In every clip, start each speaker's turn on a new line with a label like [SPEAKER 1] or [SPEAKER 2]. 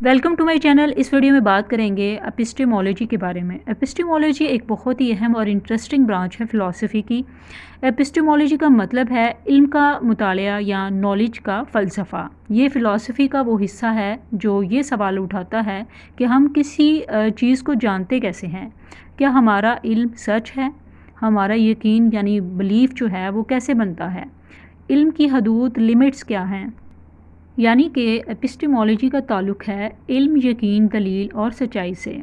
[SPEAKER 1] Welcome to my channel. इस video में बात करेंगे एपिस्टेमोलॉजी के बारे में। एपिस्टेमोलॉजी एक बहुत ही अहम और इंटरेस्टिंग ब्रांच है फ़िलासफ़ी की। एपिस्टेमोलॉजी का मतलब है इल्म का मुतालिया या नॉलेज का फ़लसफ़ा। ये फ़िलासफ़ी का वो हिस्सा है जो ये सवाल उठाता है कि हम किसी चीज़ को जानते कैसे हैं। क्या हमारा इल्म सच है? हमारा यकीन यानी बिलीफ जो है वो कैसे बनता है? इल्म की हदूद लिमिट्स क्या हैं? यानी कि एपिस्टेमोलॉजी का ताल्लुक़ है इल्म, यकीन, दलील और सच्चाई से।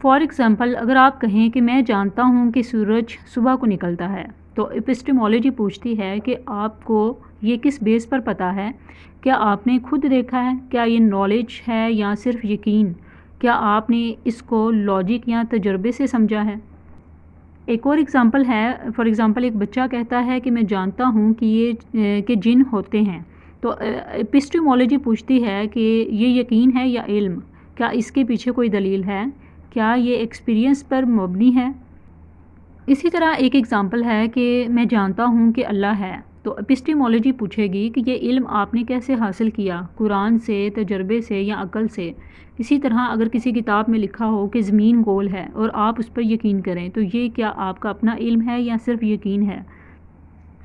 [SPEAKER 1] फॉर एग्ज़ाम्पल, अगर आप कहें कि मैं जानता हूँ कि सूरज सुबह को निकलता है, तो एपिस्टेमोलॉजी पूछती है कि आपको ये किस बेस पर पता है? क्या आपने खुद देखा है? क्या ये नॉलेज है या सिर्फ यकीन? क्या आपने इसको लॉजिक या तजर्बे से समझा है? एक और एग्ज़ाम्पल है, फॉर एग्ज़ाम्पल एक बच्चा कहता है कि मैं जानता हूँ कि जिन होते हैं। तो एपिस्टेमोलॉजी पूछती है कि ये यकीन है या इल्म? क्या इसके पीछे कोई दलील है? क्या ये एक्सपीरियंस पर मबनी है? इसी तरह एक एग्ज़ाम्पल है कि मैं जानता हूँ कि अल्लाह है। तो एपिस्टेमोलॉजी पूछेगी कि ये इल्म आपने कैसे हासिल किया? कुरान से, तजर्बे से या अक़ल से? इसी तरह अगर किसी किताब में लिखा हो कि ज़मीन गोल है और आप उस पर यकीन करें, तो ये क्या आपका अपना इल्म है या सिर्फ यकीन है?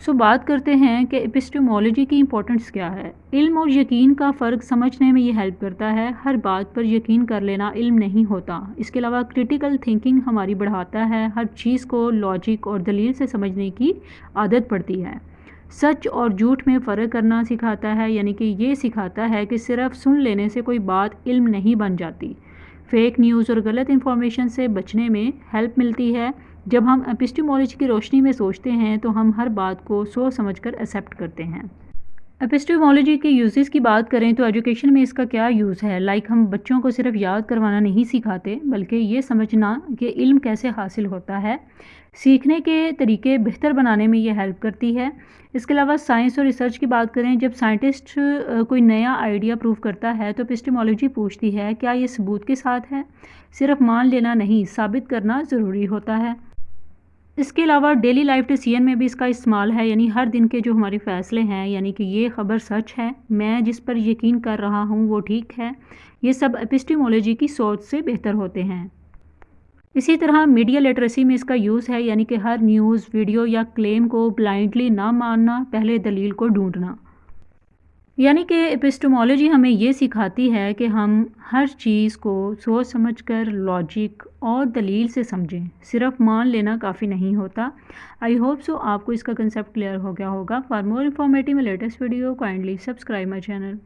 [SPEAKER 1] बात करते हैं कि एपिस्टेमोलॉजी की इंपॉर्टेंस क्या है। इल्म और यकीन का फ़र्क समझने में ये हेल्प करता है। हर बात पर यकीन कर लेना इल्म नहीं होता। इसके अलावा क्रिटिकल थिंकिंग हमारी बढ़ाता है। हर चीज़ को लॉजिक और दलील से समझने की आदत पड़ती है। सच और झूठ में फ़र्क करना सिखाता है, यानी कि ये सिखाता है कि सिर्फ सुन लेने से कोई बात इल्म नहीं बन जाती। फ़ेक न्यूज़ और गलत इन्फॉर्मेशन से बचने में हेल्प मिलती है। जब हम एपिस्टेमोलॉजी की रोशनी में सोचते हैं तो हम हर बात को सोच समझकर एक्सेप्ट करते हैं। एपिस्टेमोलॉजी के यूजेस की बात करें तो एजुकेशन में इसका क्या यूज़ है। हम बच्चों को सिर्फ याद करवाना नहीं सिखाते, बल्कि ये समझना कि इल्म कैसे हासिल होता है। सीखने के तरीके बेहतर बनाने में ये हेल्प करती है। इसके अलावा साइंस और रिसर्च की बात करें, जब साइंटिस्ट कोई नया आइडिया प्रूव करता है तो एपिस्टेमोलॉजी पूछती है क्या ये सबूत के साथ है। सिर्फ मान लेना नहीं, साबित करना ज़रूरी होता है। इसके अलावा डेली लाइफ डिसीजन में भी इसका इस्तेमाल है, यानी हर दिन के जो हमारे फ़ैसले हैं, यानी कि ये ख़बर सच है, मैं जिस पर यकीन कर रहा हूँ वो ठीक है, ये सब एपिस्टेमोलॉजी की सोच से बेहतर होते हैं। इसी तरह मीडिया लिटरेसी में इसका यूज़ है, यानी कि हर न्यूज़, वीडियो या क्लेम को ब्लाइंडली ना मानना, पहले दलील को ढूंढना। यानी कि एपिस्टेमोलॉजी हमें ये सिखाती है कि हम हर चीज़ को सोच समझकर लॉजिक और दलील से समझें। सिर्फ मान लेना काफ़ी नहीं होता। आई होप सो आपको इसका कंसेप्ट क्लियर हो गया होगा। For more informative latest video kindly subscribe my channel.